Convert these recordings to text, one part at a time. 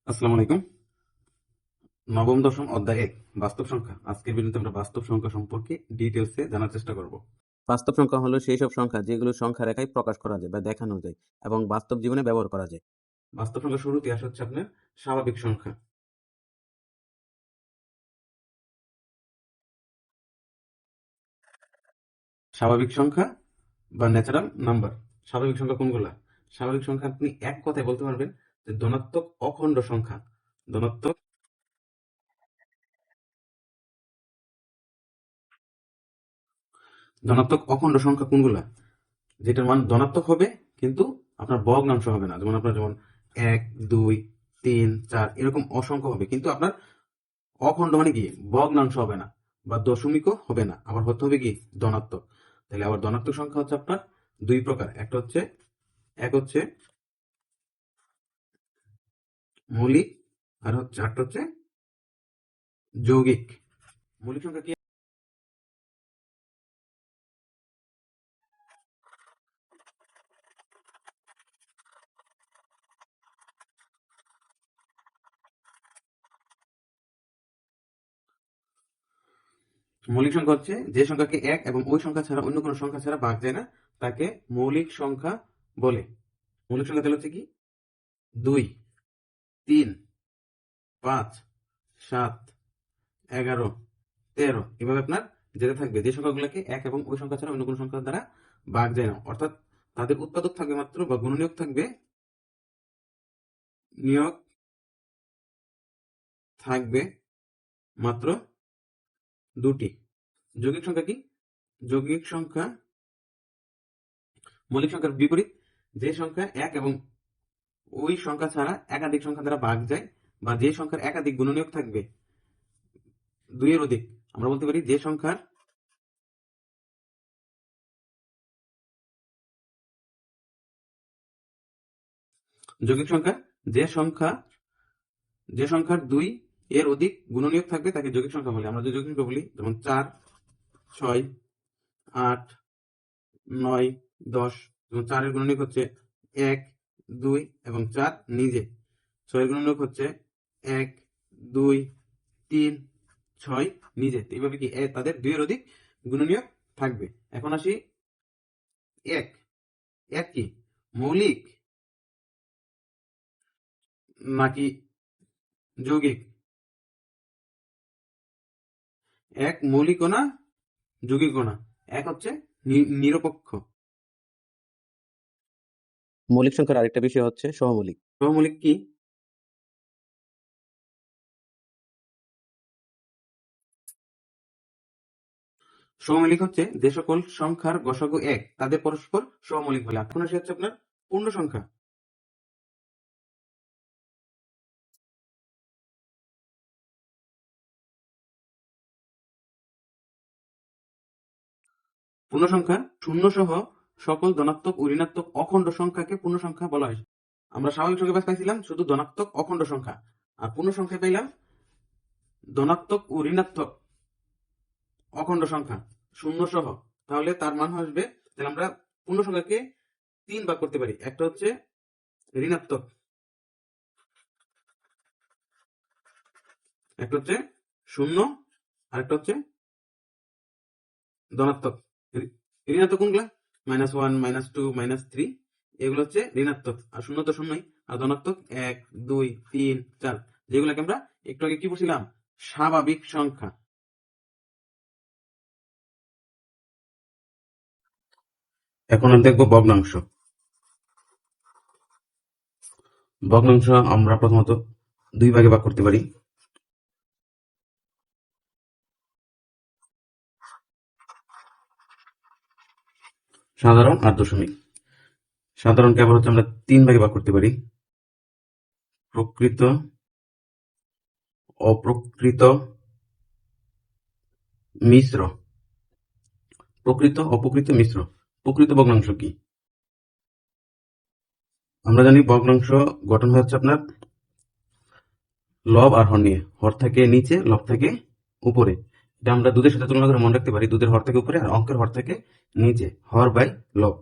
আসসালামু আলাইকুম। নবম দশম অধ্যায় ১ বাস্তব সংখ্যা। আজকের ভিডিওতে আমরা বাস্তব সংখ্যা সম্পর্কে ডিটেইলসে জানার চেষ্টা করব। বাস্তব সংখ্যা হলো সেই সব সংখ্যা যেগুলো সংখ্যা রেখায় প্রকাশ করা যায় বা দেখানো যায় এবং বাস্তব জীবনে ব্যবহার করা যায়। বাস্তব সংখ্যার শুরুতে আসে হচ্ছে আপনার স্বাভাবিক সংখ্যা। স্বাভাবিক সংখ্যা বা ন্যাচারাল নাম্বার। স্বাভাবিক সংখ্যা কোনগুলা? স্বাভাবিক সংখ্যা আপনি এক কথায় বলতে পারবেন যে ধনাত্মক অখণ্ড সংখ্যা। ধনাত্মক ধনাত্মক অখণ্ড সংখ্যা কোনগুলা? যেটার মান ধনাত্মক হবে কিন্তু আপনার ভগ্নাংশ হবে না। যেমন ১, ২, ৩, ৪ এরকম অসংখ্য হবে কিন্তু আপনার অখণ্ড মানে কি ভগ্নাংশ হবে না বা দশমিকও হবে না, আবার হতে হবে কি ধনাত্মক। তাহলে আবার ধনাত্মক সংখ্যা হচ্ছে আপনার দুই প্রকার। এক হচ্ছে মৌলিক আর আরেকটা হচ্ছে যৌগিক। মৌলিক সংখ্যা কি? মৌলিক সংখ্যা হচ্ছে যে সংখ্যাকে এক এবং ওই সংখ্যা ছাড়া অন্য কোনো সংখ্যা ছাড়া ভাগ যায় না, তাকে মৌলিক সংখ্যা বলে। মৌলিক সংখ্যা তাহলে হচ্ছে কি ২, ৩, ৫, ৭, ১১, ১৩ এভাবে আপনার যেতে থাকবে। যে সংখ্যাগুলোকে এক এবং ওই সংখ্যা ছাড়া অন্য কোনো সংখ্যা দ্বারা ভাগ যায় না, অর্থাৎ তাদের উৎপাদক থাকবে মাত্র বা গুণনীয়ক থাকবে নিয়োগ থাকবে মাত্র দুটি। যৌগিক সংখ্যা কি? যৌগিক সংখ্যা মৌলিক সংখ্যার বিপরীত। যে সংখ্যা এক এবং ওই সংখ্যা ছাড়া একাধিক সংখ্যা দ্বারা ভাগ যায় বা যে সংখ্যার একাধিক গুণনীয়ক থাকবে দুইয়ের অধিক, আমরা বলতে পারি যে সংখ্যার যৌগিক সংখ্যা যে সংখ্যার দুই এর অধিক গুণনীয়ক থাকবে তাকে যৌগিক সংখ্যা বলে। আমরা যে যৌগিক সংখ্যা বলি যেমন ৪, ৬, ৮, ৯, ১০। যেমন ৪ এর গুণনীয়ক হচ্ছে ১, ২ এবং ৪ নিজে। ৬ এর গুণনীয়ক হচ্ছে ১, ২, ৩, ৬ নিজে। এইভাবে কি তাদের দুইয়ের অধিক গুণনীয়ক থাকবে। এখন আসি এক। এক কি মৌলিক নাকি যৌগিক? এক মৌলিকও না, যৌগিকও না। এক হচ্ছে নিরপেক্ষ। মৌলিক সংখ্যার আরেকটা বিষয় হচ্ছে সহমৌলিক। সহমৌলিক কি? সহমৌলিক হচ্ছে যে সকল সংখ্যার গসাগু এক তাদের পরস্পর সহমৌলিক বলে। এখন আসি হচ্ছে আপনার পূর্ণ সংখ্যা। পূর্ণ সংখ্যা শূন্য সহ সকল ধনাত্মক ও ঋণাত্মক অখণ্ড সংখ্যাকে পূর্ণ সংখ্যা বলা হয়। আমরা স্বাভাবিক সংখ্যা পাইছিলাম শুধু ধনাত্মক অখণ্ড সংখ্যা, আর পূর্ণ সংখ্যা পাইলাম ধনাত্মক ও ঋণাত্মক অখণ্ড সংখ্যা শূন্য সহ। তাহলে তার মান আসবে, তাহলে আমরা পূর্ণ সংখ্যাকে তিন ভাগ করতে পারি। একটা হচ্ছে ঋণাত্মক, একটা হচ্ছে শূন্য, আর একটা হচ্ছে ধনাত্মক। ঋণাত্মক কোনগুলা? -1, -2, -3 এগুলো হচ্ছে ঋণাত্মক। আর শূন্য তো শূন্যই। আর ধনাত্মক ১, ২, ৩, ৪ যেগুলোকে আমরা একটু আগে কি বলছিলাম স্বাভাবিক সংখ্যা। এখন আমরা দেখবো ভগ্নাংশ। ভগ্নাংশ আমরা প্রথমত দুই ভাগে ভাগ করতে পারি, সাধারণ আর দশমিক। সাধারণকে আবার হচ্ছে আমরা তিন ভাগে ভাগ করতে পারি, প্রকৃত, অপ্রকৃত, মিশ্র। প্রকৃত, অপ্রকৃত, মিশ্র। প্রকৃত ভগ্নাংশ কি? আমরা জানি ভগ্নাংশ গঠন হচ্ছে আপনার লব আর হর নিয়ে। হর থাকে নিচে, লব থাকে উপরে। এটা আমরা দুধের সাথে তুলনা করে মনে রাখতে পারি, দুধের হর থেকে উপরে আর অঙ্কের হর থেকে নিচে, হর বাই লব।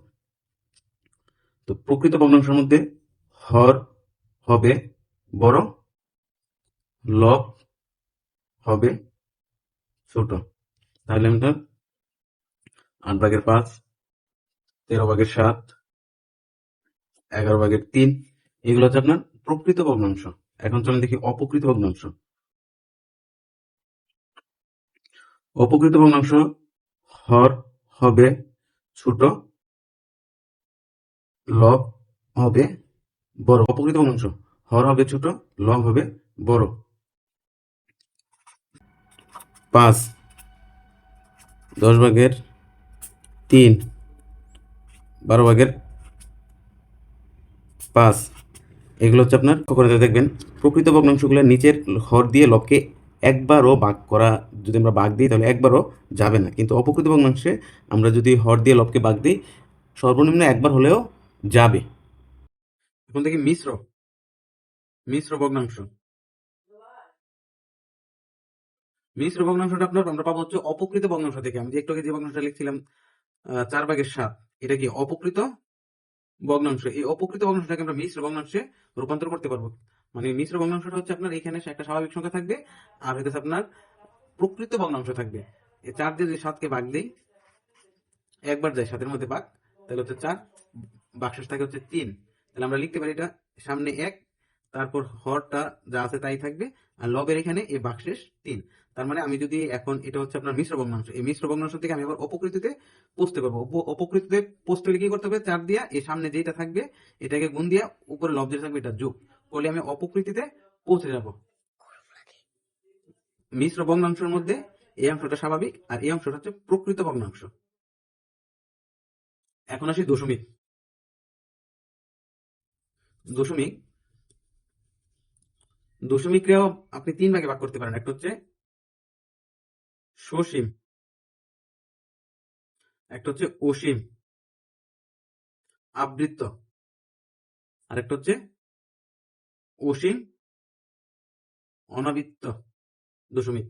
তো প্রকৃত ভগ্নাংশের মধ্যে হর হবে বড় লব হবে ছোট। তাহলে আমরা 8/5, 13/7, 11/3 এগুলো হচ্ছে আপনার প্রকৃত ভগ্নাংশ। এখন চলেন দেখি অপ্রকৃত ভগ্নাংশ। অপ্রকৃত ভগ্নাংশ হর হবে ছোট, লব হবে বড়। অপ্রকৃত ভগ্নাংশ হর হবে ছোট, লব হবে বড়। 5 10/3, 12/5 এগুলো হচ্ছে আপনার করে দেখবেন প্রকৃত ভগ্নাংশগুলো নিচের হর দিয়ে লবকে একবারও ভাগ করা, যদি আমরা ভাগ দিই তাহলে একবারও যাবে না, কিন্তু অপ্রকৃত ভগ্নাংশে আমরা যদি হর দিয়ে লবকে ভাগ দিই সর্বনিম্ন একবার হলেও যাবে। এখন দেখি মিশ্র ভগ্নাংশ। মিশ্র ভগ্নাংশটা আপনার আমরা পাবো হচ্ছে অপকৃত ভগ্নাংশ থেকে। আমি যে একটু আগে যে ভগ্নাংশটা লিখছিলাম 4/7, এটা কি অপকৃত ভগ্নাংশ। এই অপকৃত ভগ্নাংশটাকে আমরা মিশ্র ভগ্নাংশে রূপান্তর করতে পারবো। মানে মিশ্র ভগ্নাংশটা হচ্ছে আপনার এখানে একটা স্বাভাবিক সংখ্যা থাকবে, আর হচ্ছে আপনার প্রকৃত ভগ্নাংশ থাকবে। এই 4 দিয়ে যদি 7কে ভাগ দিই, একবার যায় 7-এর মধ্যে ভাগ, তাহলে হচ্ছে 4, ভাগশেষ থাকে হচ্ছে 3। তাহলে আমরা লিখতে পারি এটা সামনে 1, তারপর হরটা যা আছে তাই থাকবে, আর লবের এখানে এই ভাগশেষ 3। তার মানে আমি যদি এখন এটা হচ্ছে আপনার মিশ্র ভগ্নাংশ, এই মিশ্র ভগ্নাংশ থেকে আমি আবার অপকৃতিতে পৌঁছতে পারবো। অপকৃতিতে পৌঁছতে হলে কি করতে হবে, 4 দিয়া এই সামনে যেটা থাকবে এটাকে গুণ দিয়া উপরে লব যেটা থাকবে এটা যোগ করলে আমি অপকৃতিতে পৌঁছে যাব। মিশ্র ভগ্নাংশের মধ্যে এই অংশটা স্বাভাবিক আর এই অংশটা হচ্ছে প্রকৃত ভগ্নাংশ। এখন আসি দশমিক। দশমিক দশমিককেও আপনি 3 ভাগে ভাগ করতে পারেন। একটা হচ্ছে সসীম, একটা হচ্ছে অসীম, আবৃত্ত, আর একটা হচ্ছে অসীম অনাবৃত্ত দশমিক।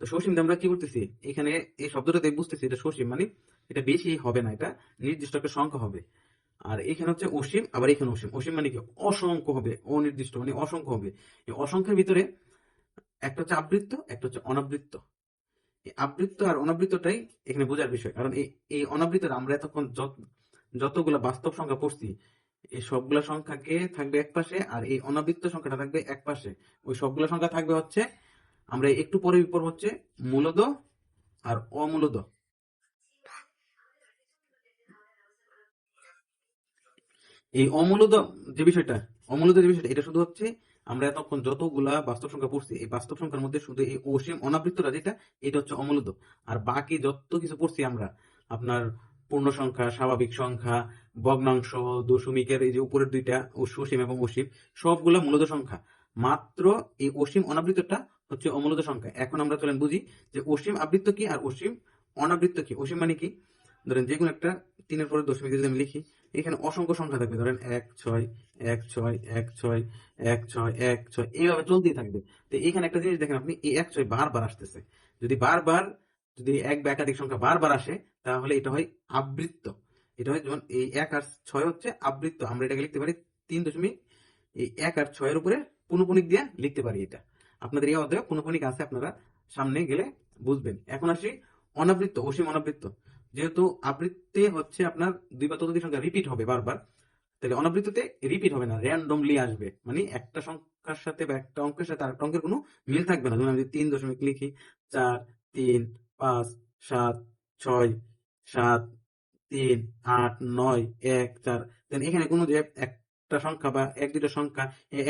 তো সসীম আমরা কি করতেছি, এখানে এই শব্দটাতে বুঝতেছি এটা সসীম মানে এটা বেশি হবে না, এটা নির্দিষ্ট একটা সংখ্যা হবে। আর এখানে হচ্ছে অসীম, আবার এখানে অসীম। অসীম মানে কি অসংখ্য হবে, অনির্দিষ্ট মানে অসংখ্য হবে। এই অসংখ্যের ভিতরে একটা হচ্ছে আবৃত্ত, একটা হচ্ছে অনাবৃত্ত। এই আবৃত্ত আর অনাবৃত্তটাই এখানে বোঝার বিষয়, কারণ এই অনাবৃত্তটা আমরা এতক্ষণ যতগুলা বাস্তব সংখ্যা পড়ছি এই সবগুলা সংখ্যাকে থাকবে এক পাশে, আর এই অনাবৃত্ত সংখ্যাটা থাকবে এক পাশে। ওই সবগুলা সংখ্যা থাকবে হচ্ছে, আমরা একটু পরে পড়ব হচ্ছে মূলদ আর অমূলদ। এই অমূলদ যে বিষয়টা এটা শুধু হচ্ছে আমরা এতক্ষণ যতগুলা বাস্তব সংখ্যা পড়ছি এই বাস্তব সংখ্যার মধ্যে শুধু এই অসীম অনাবৃত্তটা যেটা এটা হচ্ছে অমূলদ। আর বাকি যত কিছু পড়ছি আমরা আপনার পূর্ণ সংখ্যা, স্বাভাবিক সংখ্যা, ভগ্নাংশ, দশমিকের এই যে উপরের দুইটা সসীম এবং অসীম সবগুলা মূলদ সংখ্যা। মাত্র এই অসীম অনাবৃত্তটা হচ্ছে অমূলদ সংখ্যা। এখন আমরা চলেন বুঝি যে অসীম আবৃত্ত কি আর অসীম অনাবৃত্ত কি। অসীম মানে কি, ধরেন যে কোনো একটা 3-এর পরে দশমিক যদি আমি লিখি এখানে অসংখ্য সংখ্যা থাকবে, ধরেন 1 6 1 6 1 6 1 6 1 6 এইভাবে চলতেই থাকবে। তো এখানে একটা জিনিস দেখেন আপনি, এই 1 6 বারবার আসতেছে। যদি এক বা একাধিক সংখ্যা বারবার আসে তাহলে এটা হয় আবৃত্ত। এটা হয় যেমন এই 1 আর 6 হচ্ছে আবৃত্ত। আমরা এটাকে লিখতে পারি 3 দশমিক এই 1 আর 6 এর উপরে পুনঃপুনিক দিয়ে লিখতে পারি। এটা আপনাদের এই অধ্যায়ে পুনঃপুনিক আছে, আপনারা সামনে গেলে বুঝবেন। এখন আসি অনাবৃত্ত, অসীম অনাবৃত্ত। যেহেতু আবৃত্তি হচ্ছে আপনার 2 বা ততোধিক সংখ্যা রিপিট হবে বারবার, তাহলে অনাবৃত্তিতে রিপিট হবে না, র্যান্ডমলি আসবে। মানে একটা সংখ্যার সাথে বা একটা অঙ্কের সাথে আরেকটা অঙ্কের কোনো মিল থাকবে না। যেমন আমি 3 দশমিক লিখি 4 3 5 7 6 7 3 8 9 1 4, দেন এখানে কোনো যে একটা সংখ্যা বা এক দুইটা সংখ্যা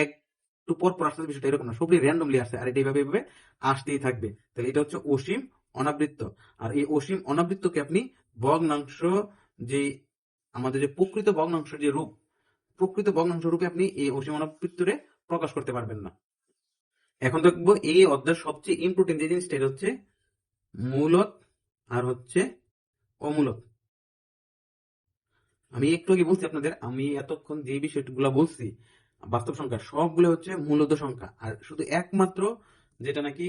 একটু পর পর আসতে বিষয়টা এরকম না, সবই র্যান্ডমলি আসছে আর এটা এইভাবে আসতেই থাকবে। তাহলে এটা হচ্ছে অসীম অনাবৃত্ত। আর এই অসীম অনাবৃত্তকে আপনি ভগ্নাংশ, যে আমাদের যে প্রকৃত ভগ্নাংশ যে রূপ, প্রকৃত ভগ্নাংশ রূপে আপনি এই অসীম অনাবৃত্তরে প্রকাশ করতে পারবেন না। এখন দেখবো এই অধ্যায়ের সবচেয়ে ইম্পর্টেন্ট যে জিনিসটা, এটা হচ্ছে মূলদ আর হচ্ছে অমূলদ। আমি একটু আগে বলছি আপনাদের, আমি এতক্ষণ যে বিষয়গুলো বলছি বাস্তব সংখ্যা সবগুলো হচ্ছে মূলদ সংখ্যা, আর শুধু একমাত্র যেটা নাকি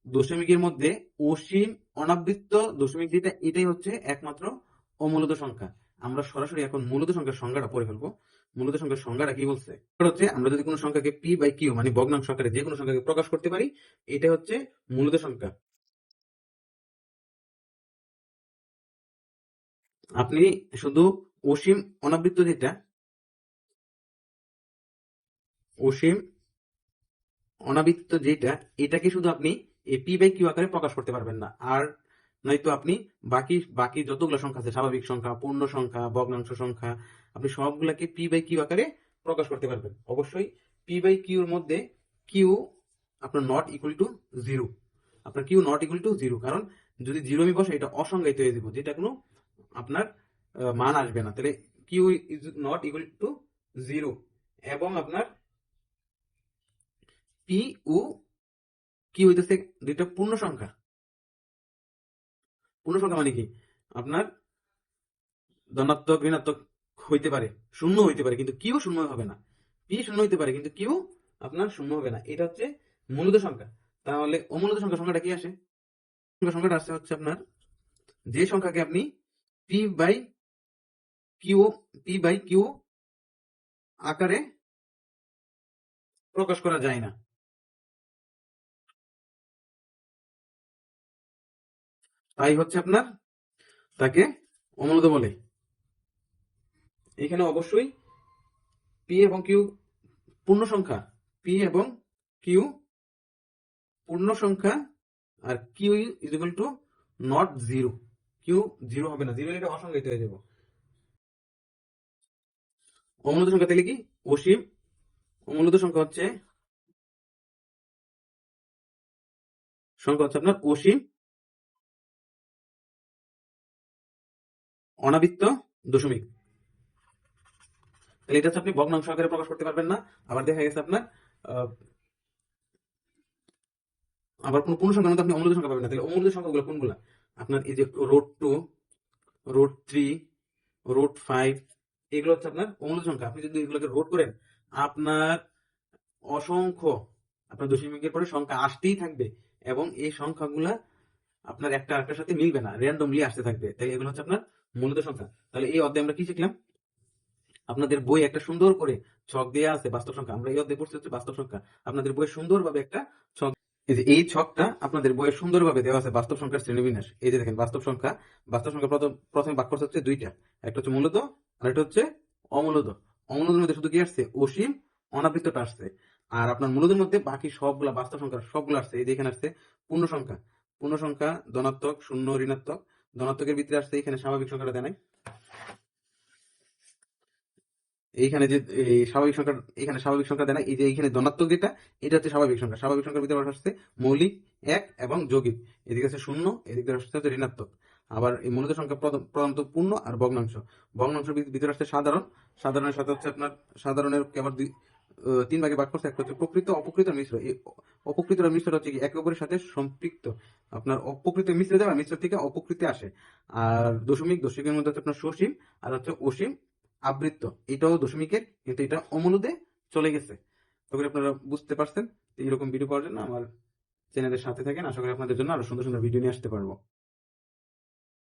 দশমিকের মধ্যে অসীম অনাবৃত্ত দশমিক যেটা, এটাই হচ্ছে একমাত্র অমূলদ সংখ্যা। আমরা সরাসরি এখন মূলত সংখ্যার সংজ্ঞাটা পড়ে ফেলবো। মূলত সংখ্যার সংজ্ঞাটা কি বলছে? এটা হচ্ছে আমরা যদি কোনো সংখ্যাকে পি বাই কিউ মানে ভগ্নাংশ আকারে যে কোনো সংখ্যাকে প্রকাশ করতে পারি, এটা হচ্ছে মূলত সংখ্যা। আপনি শুধু অসীম অনাবৃত্ত যেটা, অসীম অনাবৃত্ত যেটা, এটাকে শুধু আপনি এই পি বাই কিউ আকারে প্রকাশ করতে পারবেন না। আর নয়তো আপনি বাকি বাকি যতগুলো সংখ্যা আছে, স্বাভাবিক সংখ্যা, পূর্ণ সংখ্যা, ভগ্নাংশ সংখ্যা, আপনি সবগুলাকে পি বাই কিউ আকারে প্রকাশ করতে পারবেন। অবশ্যই পি বাই কিউর মধ্যে কিউ আপনার নট ইকুয়াল টু জিরো। আপনার Q not equal to zero, কারণ যদি জিরো আমি বসে এটা অসংজ্ঞায়িত হয়ে যাব, যেটা কোনো আপনার মান আসবে না। তাহলে Q is not equal to zero. এবং আপনার পি ও কি হইতেছে দুইটা পূর্ণ সংখ্যা। পূর্ণ সংখ্যা মানে কি? আপনার ধনাত্মক ঋণাত্মক হইতে পারে, শূন্য হইতে পারে, কিন্তু কিউ শূন্য হবে না। পি শূন্য হইতে পারে, কিন্তু কিউ আপনার শূন্য হবে না। এটা হচ্ছে মূলত সংখ্যা। তাহলে অমূলত সংখ্যাটা কি আসে? সংখ্যাটা আসছে হচ্ছে আপনার যে সংখ্যাকে আপনি পি বাই কিউ আকারে প্রকাশ করা যায় না, তাই হচ্ছে আপনার তাকে অমূলত বলে। এখানে অবশ্যই পি এবং কিউ পূর্ণ সংখ্যা, পি এবং কিউ পূর্ণ সংখ্যা, আর q is equal to not zero. Q zero হবে না, জিরো এটা অসংজ্ঞায়িত হয়ে যাব। অমূলত সংখ্যা তাহলে কি? অসীম। অমূলত সংখ্যা হচ্ছে আপনার অসীম অনাবৃত্ত দশমিক। তাহলে এটা হচ্ছে আপনি ভগ্নাংশ আকারে প্রকাশ করতে পারবেন না। আবার দেখা গেছে আপনার আবার কোন পূর্ণ সংখ্যার মধ্যে আপনি অমূলত সংখ্যা পাবেন না। তাহলে অমূলত সংখ্যাগুলো কোনগুলা? আপনার এই যে রোড 2, রোড 3, রোড 5, এগুলো হচ্ছে আপনার অমূলত সংখ্যা। আপনি যদি এগুলোকে রোড করেন, আপনার অসংখ্য আপনার দশমিকের পরে সংখ্যা আসতেই থাকবে, এবং এই সংখ্যাগুলা আপনার একটা আরেকটার সাথে মিলবে না, র্যান্ডমলি আসতে থাকবে। তাই এগুলো হচ্ছে আপনার মূলত সংখ্যা। তাহলে এই অধ্যায়ে আমরা কি শিখলাম? আপনাদের বই একটা সুন্দর করে ছক দেওয়া আছে বাস্তব সংখ্যা। আমরা এই অধ্যায়ে পড়ছি হচ্ছে বাস্তব সংখ্যা। আপনাদের বইয়ে সুন্দরভাবে একটা ছক, এই যে এই ছকটা আপনাদের বইয়ে সুন্দরভাবে দেওয়া আছে বাস্তব সংখ্যার শ্রেণীবিন্যাস। এই যে দেখেন বাস্তব সংখ্যা, প্রথমে বাক্য হচ্ছে দুইটা, একটা হচ্ছে মূলত আর একটা হচ্ছে অমূলত। অমূলতের মধ্যে শুধু কি আসছে? অসীম অনাবৃত্তটা আসছে। আর আপনার মূলদের মধ্যে বাকি সবগুলা বাস্তব সংখ্যা সবগুলো আসছে। এই যে এখানে আসছে পূর্ণ সংখ্যা, পূর্ণ সংখ্যা, ধনাত্মক, শূন্য, ঋণাত্মক। ধনাত্মকের ভিতরে আসছে এখানে স্বাভাবিক সংখ্যাটা দেয় নাই। এইখানে যে এখানে স্বাভাবিক সংখ্যা দেয় না, এই যে এইখানে ধনাত্মক যেটা, এটা হচ্ছে স্বাভাবিক সংখ্যা। স্বাভাবিক সংখ্যার ভিতরে আসছে মৌলিক, এক এবং যৌগিক। এদিকে আছে শূন্য, এদিকে আসছে হচ্ছে ঋণাত্মক। আবার এই মূলত সংখ্যা প্রধানত পূর্ণ আর ভগ্নাংশ। ভগ্নাংশের ভিতরে আসছে সাধারণ। সাধারণের সাথে হচ্ছে আপনার সাধারণের আবার তিন ভাগে ভাগ করছে। একটা হচ্ছে প্রকৃত, অপকৃত, মিশ্র। এই অপকৃত আর মিশ্র হচ্ছে কি একে অপরের সাথে সম্পৃক্ত। আপনার অপকৃত মিশ্রে যাবে, মিশ্র থেকে অপকৃতে আসে। আর দশমিকের মধ্যে হচ্ছে আপনার সসীম আর হচ্ছে অসীম আবৃত্ত। এটাও দশমিকের, কিন্তু এটা অমূলদে চলে গেছে। তো আপনারা বুঝতে পারছেন। এরকম ভিডিও পাওয়ার জন্য আমার চ্যানেলের সাথে থাকেন। আশা করি আপনাদের জন্য আরো সুন্দর সুন্দর ভিডিও নিয়ে আসতে পারবো।